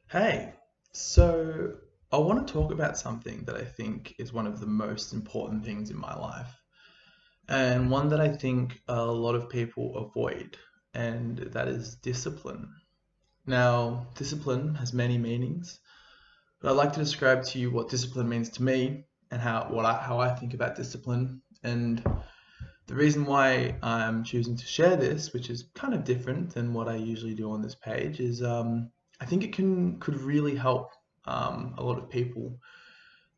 Hey, so I want to talk about something that I think is one of the most important things in my life, and one that I think a lot of people avoid, and that is discipline. Now, discipline has many meanings, but I'd like to describe to you what discipline means to me and how I think about discipline. And the reason why I'm choosing to share this, which is kind of different than what I usually do on this page, is I think it could really help a lot of people.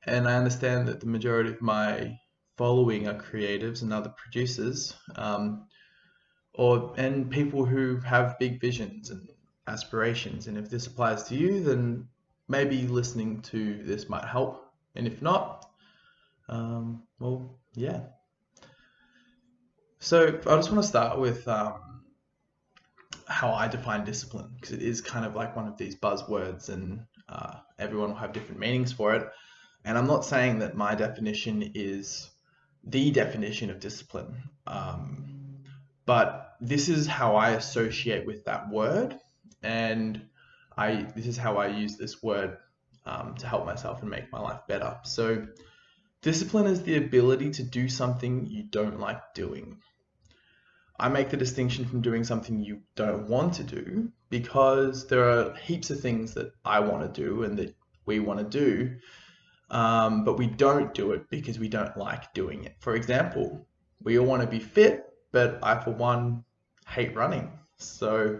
And I understand that the majority of my following are creatives and other producers, and people who have big visions and aspirations. And if this applies to you, then maybe listening to this might help. And if not, well, yeah. So I just want to start with how I define discipline, because it is kind of like one of these buzzwords, and everyone will have different meanings for it. And I'm not saying that my definition is the definition of discipline, but this is how I associate with that word, and this is how I use this word to help myself and make my life better. So, discipline is the ability to do something you don't like doing. I make the distinction from doing something you don't want to do because there are heaps of things that I want to do and that we want to do, but we don't do it because we don't like doing it. For example, we all want to be fit, but I, for one, hate running. So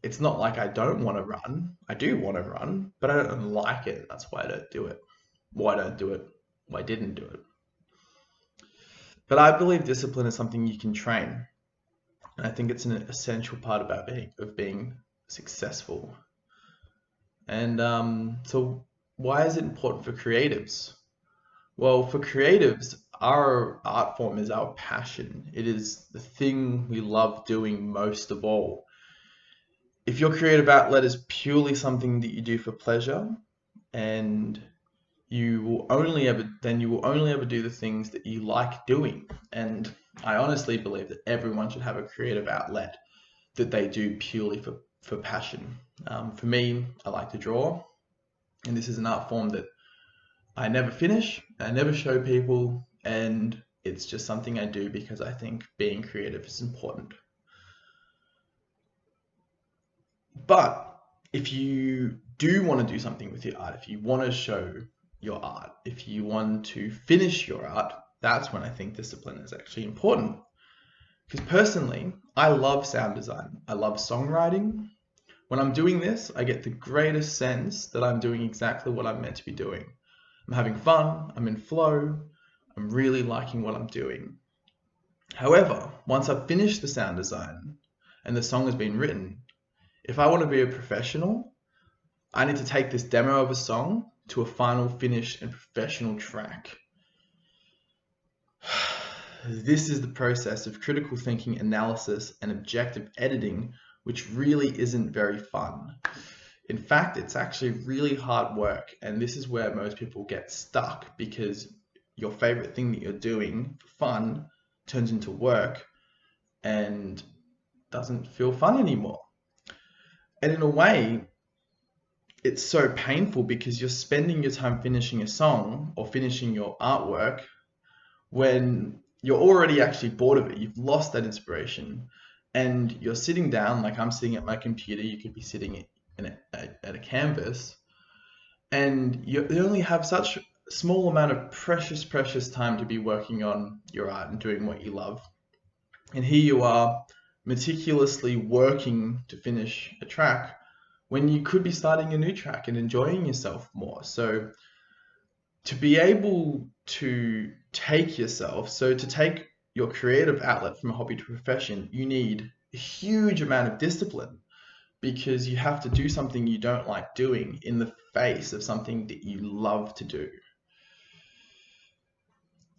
it's not like I don't want to run. I do want to run, but I don't like it. That's why I don't do it. Why I don't do it? Why I didn't do it. But I believe discipline is something you can train. And I think it's an essential part about being successful. And so, why is it important for creatives? Well, for creatives, our art form is our passion. It is the thing we love doing most of all. If your creative outlet is purely something that you do for pleasure, and you will only ever do the things that you like doing. And I honestly believe that everyone should have a creative outlet that they do purely for passion. For me, I like to draw, and this is an art form that I never finish, I never show people, and it's just something I do because I think being creative is important. But if you do want to do something with your art, if you want to show your art, if you want to finish your art, that's when I think discipline is actually important. Because personally, I love sound design. I love songwriting. When I'm doing this, I get the greatest sense that I'm doing exactly what I'm meant to be doing. I'm having fun, I'm in flow, I'm really liking what I'm doing. However, once I've finished the sound design and the song has been written, if I want to be a professional, I need to take this demo of a song to a final finished and professional track. This is the process of critical thinking, analysis, and objective editing, which really isn't very fun. In fact, it's actually really hard work, and this is where most people get stuck because your favorite thing that you're doing for fun turns into work and doesn't feel fun anymore. And in a way, it's so painful because you're spending your time finishing a song or finishing your artwork when you're already actually bored of it. You've lost that inspiration, and you're sitting down, like I'm sitting at my computer, you could be sitting at a canvas, and you only have such a small amount of precious time to be working on your art and doing what you love. And here you are meticulously working to finish a track when you could be starting a new track and enjoying yourself more. So to be able to to take your creative outlet from a hobby to a profession, you need a huge amount of discipline because you have to do something you don't like doing in the face of something that you love to do.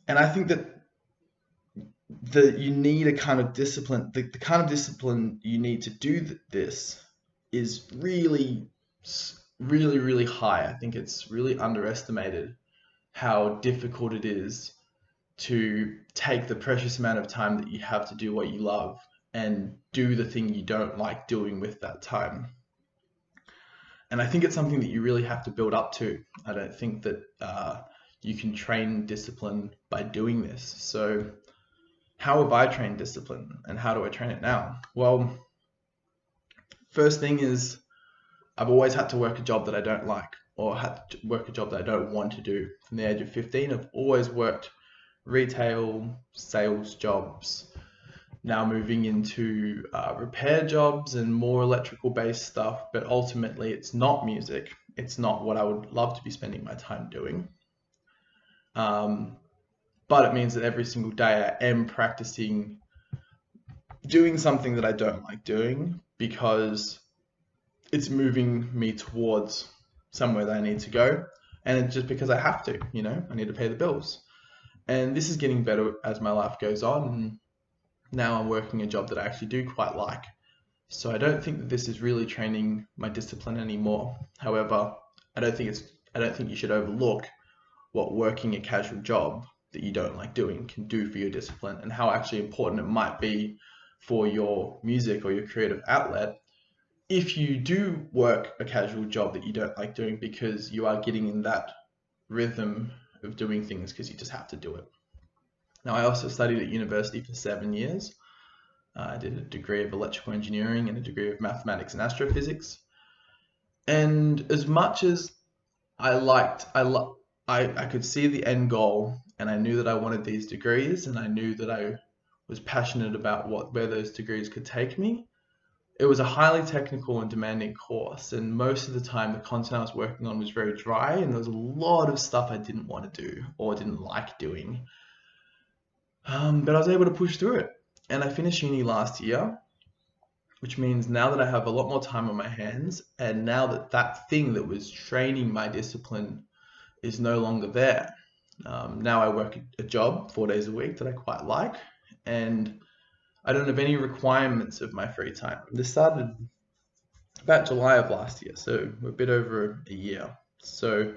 And I think that you need a kind of discipline, the kind of discipline you need to do this is really high. I think it's really underestimated how difficult it is to take the precious amount of time that you have to do what you love and do the thing you don't like doing with that time. And I think it's something that you really have to build up to. I don't think that you can train discipline by doing this. So how have I trained discipline, and how do I train it now? Well, first thing is I've always had to work a job that I don't like, or had to work a job that I don't want to do. From the age of 15, I've always worked retail, sales jobs, now moving into repair jobs and more electrical based stuff, but ultimately it's not music. It's not what I would love to be spending my time doing. But it means that every single day I am practicing doing something that I don't like doing, because it's moving me towards somewhere that I need to go. And it's just because I have to, I need to pay the bills. And this is getting better as my life goes on. And now I'm working a job that I actually do quite like. So I don't think that this is really training my discipline anymore. However, I don't think you should overlook what working a casual job that you don't like doing can do for your discipline, and how actually important it might be for your music or your creative outlet if you do work a casual job that you don't like doing, because you are getting in that rhythm of doing things because you just have to do it. Now, I also studied at university for 7 years. I did a degree of electrical engineering and a degree of mathematics and astrophysics. And as much as I could see the end goal, and I knew that I wanted these degrees, and I knew that I was passionate about where those degrees could take me. It was a highly technical and demanding course, and most of the time the content I was working on was very dry, and there was a lot of stuff I didn't want to do or didn't like doing. But I was able to push through it, and I finished uni last year, which means now that I have a lot more time on my hands, and now that thing that was training my discipline is no longer there. Now I work a job 4 days a week that I quite like, and I don't have any requirements of my free time. This started about July of last year, so we're a bit over a year. So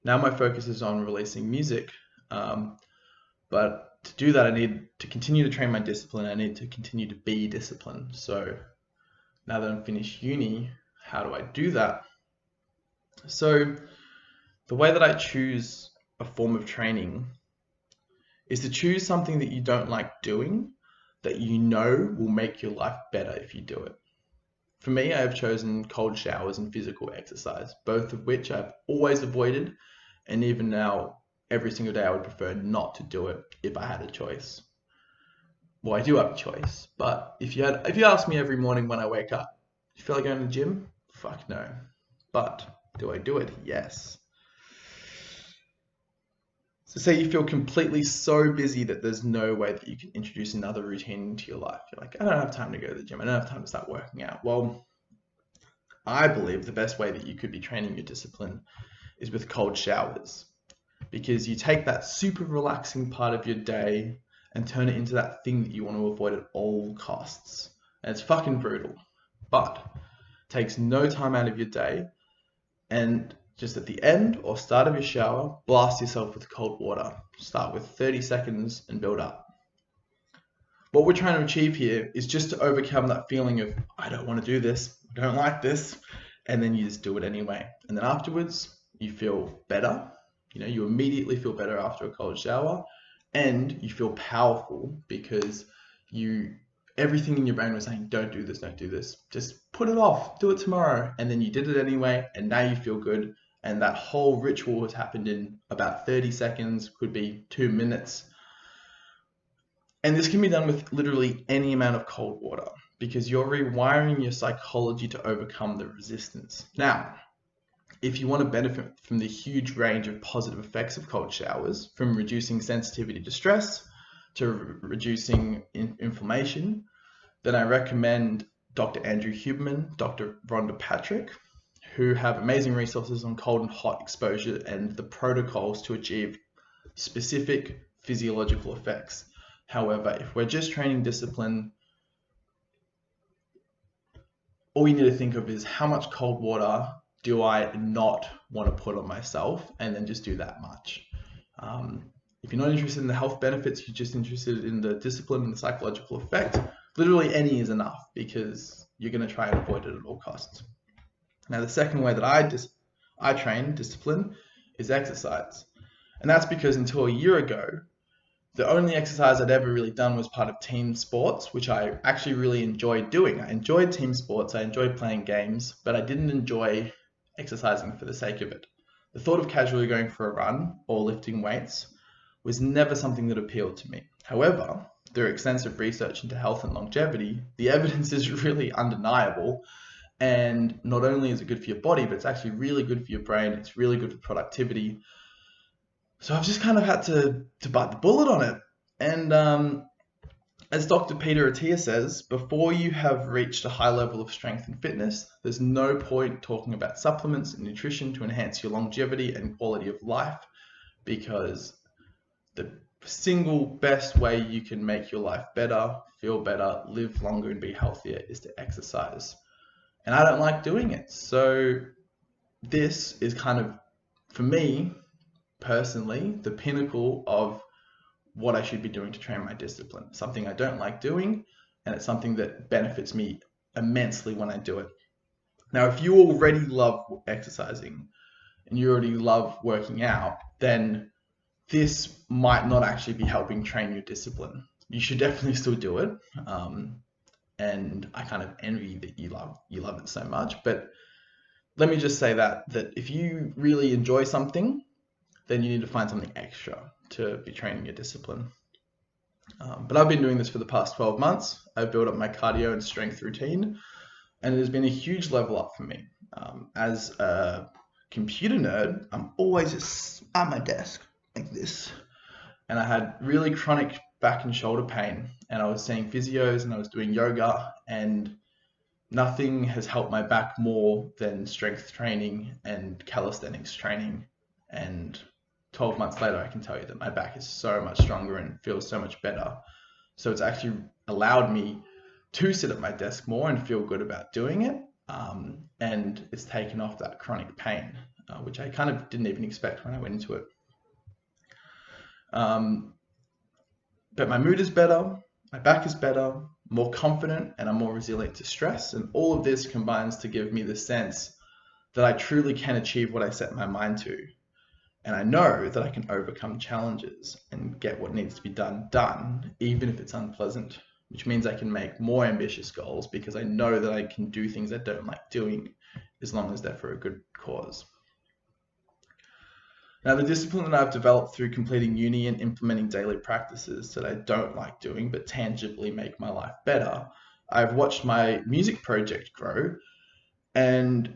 now my focus is on releasing music, but to do that I need to continue to train my discipline. I need to continue to be disciplined. So now that I'm finished uni, how do I do that? So the way that I choose a form of training is to choose something that you don't like doing, that you know will make your life better if you do it. For me, I have chosen cold showers and physical exercise, both of which I've always avoided, and even now, every single day I would prefer not to do it if I had a choice. Well, I do have a choice, but if you ask me every morning when I wake up, you feel like going to the gym? Fuck no. But do I do it? Yes. So say you feel completely so busy that there's no way that you can introduce another routine into your life. You're like, I don't have time to go to the gym. I don't have time to start working out. Well, I believe the best way that you could be training your discipline is with cold showers, because you take that super relaxing part of your day and turn it into that thing that you want to avoid at all costs. And it's fucking brutal, but it takes no time out of your day, and just at the end or start of your shower, blast yourself with cold water. Start with 30 seconds and build up. What we're trying to achieve here is just to overcome that feeling of, I don't want to do this, I don't like this, and then you just do it anyway. And then afterwards, you feel better. You immediately feel better after a cold shower, and you feel powerful because everything in your brain was saying, don't do this, just put it off, do it tomorrow. And then you did it anyway, and now you feel good. And that whole ritual has happened in about 30 seconds, could be 2 minutes. And this can be done with literally any amount of cold water, because you're rewiring your psychology to overcome the resistance. Now, if you want to benefit from the huge range of positive effects of cold showers, from reducing sensitivity to stress to reducing inflammation, then I recommend Dr. Andrew Huberman, Dr. Rhonda Patrick, who have amazing resources on cold and hot exposure and the protocols to achieve specific physiological effects. However, if we're just training discipline, all you need to think of is how much cold water do I not want to put on myself, and then just do that much. If you're not interested in the health benefits, you're just interested in the discipline and the psychological effect, literally any is enough, because you're going to try and avoid it at all costs. Now, the second way that I train discipline is exercise. And that's because until a year ago, the only exercise I'd ever really done was part of team sports, which I actually really enjoyed doing. I enjoyed team sports, I enjoyed playing games, but I didn't enjoy exercising for the sake of it. The thought of casually going for a run or lifting weights was never something that appealed to me. However, through extensive research into health and longevity, the evidence is really undeniable. And not only is it good for your body, but it's actually really good for your brain. It's really good for productivity. So I've just kind of had to bite the bullet on it. And as Dr. Peter Attia says, before you have reached a high level of strength and fitness, there's no point talking about supplements and nutrition to enhance your longevity and quality of life, because the single best way you can make your life better, feel better, live longer, and be healthier is to exercise. And I don't like doing it. So this is kind of, for me personally, the pinnacle of what I should be doing to train my discipline. Something I don't like doing, and it's something that benefits me immensely when I do it. Now, if you already love exercising and you already love working out, then this might not actually be helping train your discipline. You should definitely still do it. And I kind of envy that you love it so much. But let me just say that if you really enjoy something, then you need to find something extra to be training your discipline. But I've been doing this for the past 12 months. I've built up my cardio and strength routine, and it has been a huge level up for me. As a computer nerd, I'm always just at my desk like this. And I had really chronic back and shoulder pain, and I was seeing physios and I was doing yoga, and nothing has helped my back more than strength training and calisthenics training. And 12 months later, I can tell you that my back is so much stronger and feels so much better. So it's actually allowed me to sit at my desk more and feel good about doing it. And it's taken off that chronic pain, which I kind of didn't even expect when I went into it. But my mood is better, my back is better, more confident, and I'm more resilient to stress. And all of this combines to give me the sense that I truly can achieve what I set my mind to. And I know that I can overcome challenges and get what needs to be done, even if it's unpleasant, which means I can make more ambitious goals because I know that I can do things I don't like doing as long as they're for a good cause. Now, the discipline that I've developed through completing uni and implementing daily practices that I don't like doing but tangibly make my life better, I've watched my music project grow, and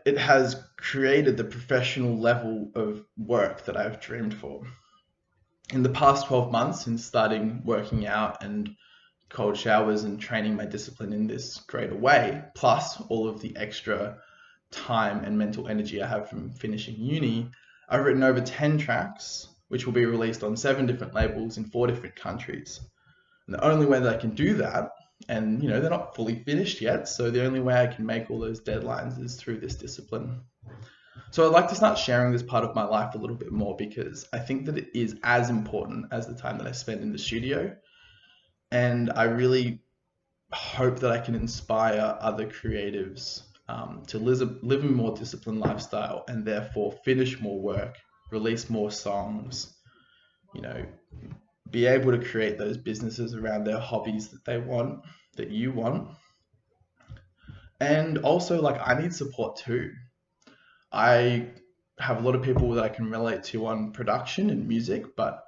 it has created the professional level of work that I've dreamed for. In the past 12 months, since starting working out and cold showers and training my discipline in this greater way, plus all of the extra time and mental energy I have from finishing uni, I've written over 10 tracks, which will be released on 7 different labels in 4 different countries. And the only way that I can do that, and they're not fully finished yet, so the only way I can make all those deadlines is through this discipline. So I'd like to start sharing this part of my life a little bit more, because I think that it is as important as the time that I spend in the studio. And I really hope that I can inspire other creatives to live a more disciplined lifestyle, and therefore finish more work, release more songs, be able to create those businesses around their hobbies that you want. And also, I need support too. I have a lot of people that I can relate to on production and music, but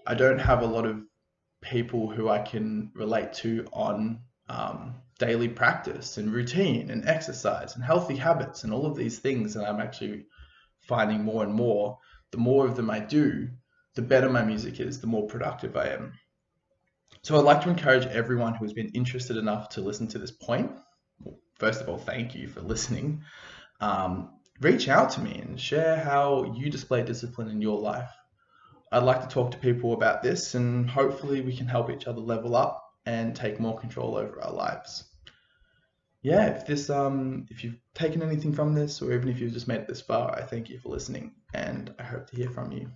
I don't have a lot of people who I can relate to on daily practice and routine and exercise and healthy habits and all of these things. And I'm actually finding more and more, the more of them I do, the better my music is, the more productive I am. So I'd like to encourage everyone who has been interested enough to listen to this point. First of all, thank you for listening. Reach out to me and share how you display discipline in your life. I'd like to talk to people about this, and hopefully we can help each other level up and take more control over our lives. Yeah, if you've taken anything from this, or even if you've just made it this far, I thank you for listening, and I hope to hear from you.